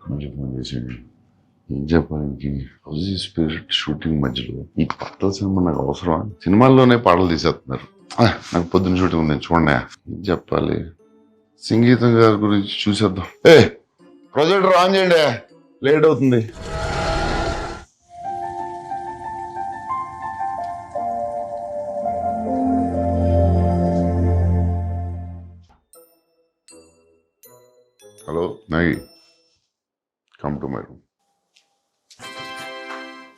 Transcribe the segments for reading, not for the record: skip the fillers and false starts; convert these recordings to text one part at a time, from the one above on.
మళ్ళీ ఫోన్ చేసాడు. ఏం చెప్పాలి, స్పిరిట్ షూటింగ్ మధ్యలో ఈ పాటల సినిమా నాకు అవసరమా? సినిమాల్లోనే పాటలు తీసేస్తున్నారు. నాకు పొద్దున్న షూటింగ్ ఉంది చూడండి. ఏం చెప్పాలి, సంగీతం గారి గురించి చూసేద్దాం. ప్రొజెక్టర్ ఆన్ చేయండి, లేట్ అవుతుంది. Hello Nagi, come to my room.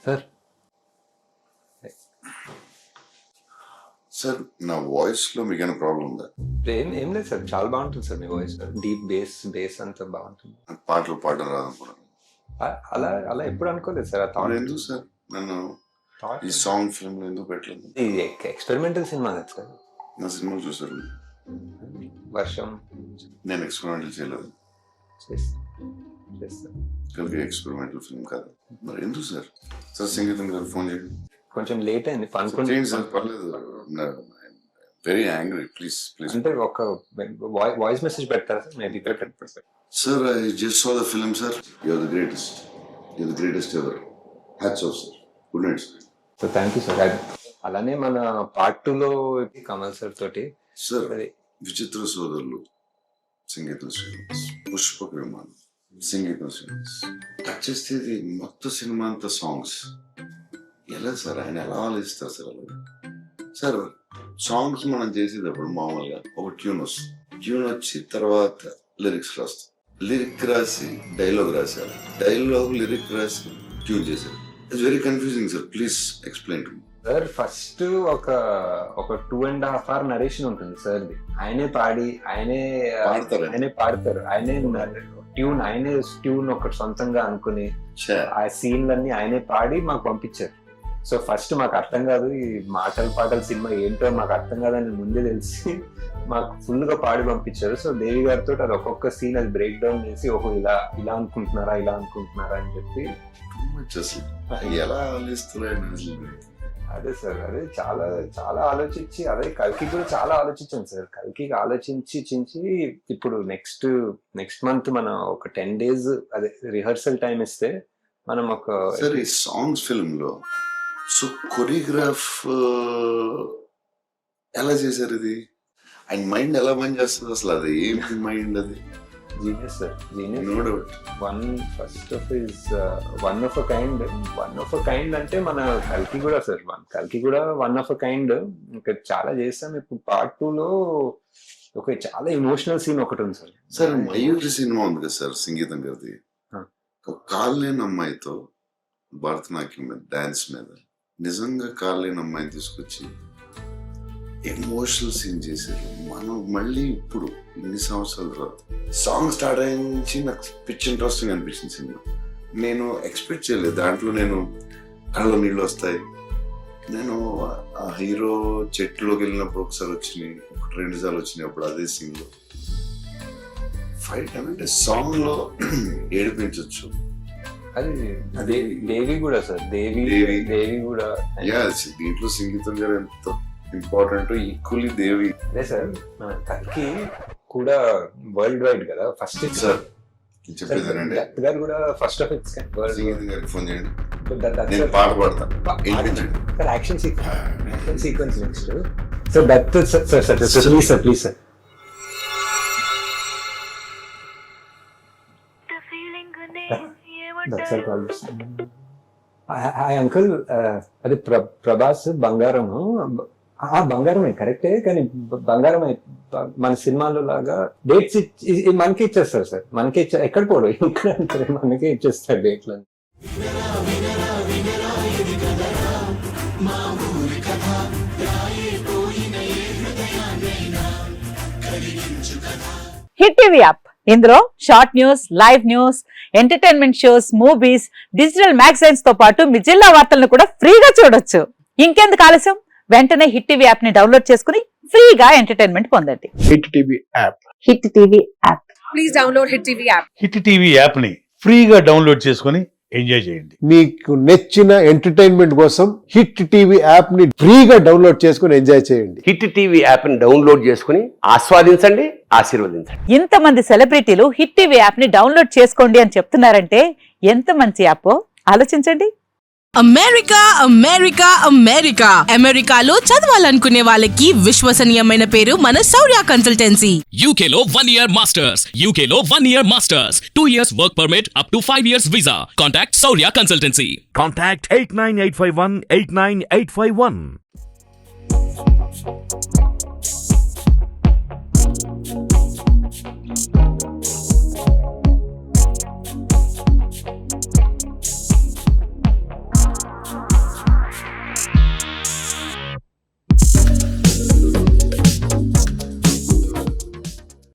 Sir sir, నా వాయిస్ లో మీకు ఏమైనా ప్రాబ్లం ఉందా? ఏం లేదు సార్, చాలా బాగుంటుంది సార్ మీ వాయిస్. డీప్ బేస్ అంతా బాగుంటుంది. పాటలు పాడడం రాదనుకున్నాను. అలా ఎప్పుడు అనుకోలేదు సార్. ఎందుకు సార్ నన్ను ఈ సాంగ్ ఫిల్మ్ లో ఎందుకు పెట్టలేదు? ఇది ఎక్స్పెరిమెంటల్ సినిమా కదా సార్. నా సినిమా చూసారు? వర్షం నేను ఎక్స్పెరిమెంటల్ చేయలేదు. కలిగి ఎక్స్పెరిమెంటల్ ఫిల్మ్ కాదు. మరి ఎందుకు సార్? సార్ సంగీతం గారు ఫోన్ చేయండి. కొంచెం లేట్ అయింది, చేయండి సార్, పర్లేదు. Very angry, please please. అంటే ఒక వాయిస్ మెసేజ్ పెడతారా sir? Maybe sir, I just saw the film sir. You are the greatest, you are the greatest ever. Hats off sir. Good night sir. So thank you sir. అలానే మన part 2లో Kamal sir తోటి sir విచిత్ర సోదరులు, సంగీతం శ్రీనివాస్, పుష్పక విమానం, సంగీతం Srinivas. Touch చేస్తే ఇది మొత్తం సినిమా అంతా సాంగ్స్. ఎలా సార్, ఆయన ఎలా ఆలోచిస్తారు సార్? అలా సార్, సాంగ్స్ మనం చేసేటప్పుడు మామూలుగా ఒక ట్యూన్ వస్తుంది. ట్యూన్ వచ్చి తర్వాత లిరిక్స్ రాస్తాం. లిరిక్ రాసి డైలాగ్ రాశారు, డైలాగ్ లిరిక్ రాసి ట్యూన్ చేశారు. It's very confusing sir. Please explain to me. Sir first ఒక 2.5 hour నరేషన్ ఉంటుంది సార్. ఆయనే పాడి ఆయనే పాడతారు. ఆయనే ట్యూన్ ఒకటి సొంతంగా అనుకుని ఆ సీన్లన్నీ ఆయనే పాడి మాకు పంపించారు. సో ఫస్ట్ మాకు అర్థం కాదు, ఈ పాటల సినిమా ఏంటో మాకు అర్థం కాదని ముందే తెలిసి మాకు ఫుల్ గా పాడి పంపించారు. సో దేవి గారితో అది ఒక్కొక్క సీన్ అది బ్రేక్ డౌన్ చేసి ఓహో ఇలా అనుకుంటున్నారా అని చెప్పి ఎలా ఆలోచిస్తున్నారు. అదే సార్, అదే చాలా చాలా ఆలోచించి, అదే కల్కి కూడా చాలా ఆలోచించాను సార్. కల్కి ఆలోచించి ఇప్పుడు నెక్స్ట్ మంత్ మనం ఒక 10 days అదే రిహర్సల్ టైం ఇస్తే మనం ఒక సార్ ఈ సాంగ్స్ ఫిల్మ్ లో సో కొరియోగ్రాఫ్ ఎలా చేశారు? ఇది ఆయన మైండ్ ఎలా పని చేస్తుంది అసలు? అది ఏంటి మైండ్? అది genius sir, genius. No doubt. One of a kind అంటే మన కల్కి కూడా సార్. కల్కి కూడా వన్ ఆఫ్ అ కైండ్. ఇంకా చాలా చేస్తాం. ఇప్పుడు పార్ట్ 2లో ఒక చాలా ఎమోషనల్ సీన్ ఒకటి ఉంది సార్. సార్ మయూరి సినిమా ఉంది కదా సార్, సంగీతం గారిది. ఒక కాళ్ళేని అమ్మాయితో భరతనాట్యం మీద, డాన్స్ మీద, నిజంగా కాళ్ళేని అమ్మాయిని తీసుకొచ్చి ఎమోషనల్ సీన్ చేశారు. మనం మళ్ళీ ఇప్పుడు ఇన్ని సంవత్సరాల తర్వాత సాంగ్ స్టార్ట్ అయ్యించి నాకు పిచ్ ఇంట్రెస్టింగ్ అనిపించింది సినిమా. నేను ఎక్స్పెక్ట్ చేయలేదు దాంట్లో నేను కళ్ళలో నీళ్ళు వస్తాయి. నేను ఆ హీరో చెట్టులోకి వెళ్ళినప్పుడు ఒకసారి వచ్చినాయి, 2 సార్లు వచ్చినాయి. అప్పుడు అదే సీన్ లో ఫైట్ అంటే సాంగ్ లో ఏడిపించవచ్చు. అది దేవి కూడా సార్, దేవి కూడా. దీంట్లో సంగీతం గారు ఎంత ఇంపార్టెంట్, ఈక్వల్లీ దేవి. అదే సార్, మన కల్కి కూడా వరల్డ్ వైడ్ కదా ఫస్ట్ సార్. చెప్పేదానండి గారు కూడా ఫస్ట్ ఆఫ్ ఇట్స్ సంగీతం గారికి ఫోన్ చేయండి, నేను పాట పాడతాను. Sir action sequence next. So that sir please sir. Hi uncle, అది ప్రభాస్ బంగారము. బంగారమే కరెక్టే, కానీ బంగారం మన సినిమాలో లాగా డేట్స్ మనకి ఇచ్చేస్తారు సార్. మనకి ఎక్కడ పోడు, ఇక్కడ మనకే ఇచ్చేస్తారు డేట్లు. హిట్ టీవీ యాప్, ఇందులో short news, live news, entertainment shows, movies, digital magazines తో పాటు మీ జిల్లా వార్తలను కూడా ఫ్రీగా చూడొచ్చు. ఇంకెందుకు ఆలస్యం, వెంటనే హిట్ టీవీ యాప్ ని డౌన్లోడ్ చేసుకుని ఫ్రీగా ఎంటర్టైన్మెంట్ పొందండి. Hit TV app, hit TV app. Please download hit TV app. Hit TV app ని ఫ్రీగా డౌన్లోడ్ చేసుకుని ఎంజాయ్ చేయండి. మీకు నచ్చిన ఎంటర్టైన్మెంట్ కోసం హిట్ టీవీ యాప్ ని ఫ్రీగా డౌన్లోడ్ చేసుకుని ఎంజాయ్ చేయండి. హిట్ టీవీ యాప్ ని డౌన్లోడ్ చేసుకుని ఆస్వాదించండి, ఆశీర్వదించండి. ఇంతమంది సెలబ్రిటీలు హిట్ టీవీ యాప్ ని డౌన్లోడ్ చేసుకోండి అని చెప్తున్నారంటే ఎంత మంచి యాప్ ఆలోచించండి. అమెరికా అమెరికా అమెరికా అమెరికాలో చదవాలనుకునే వాళ్ళకి విశ్వసనీయమైన పేరు మన శౌర్య కన్సల్టెన్సీ. UK లో 1 year masters, UK లో 1 year masters, 2 years work permit up to 5 years visa. Contact Saurya Consultancy. Contact 89851 89851.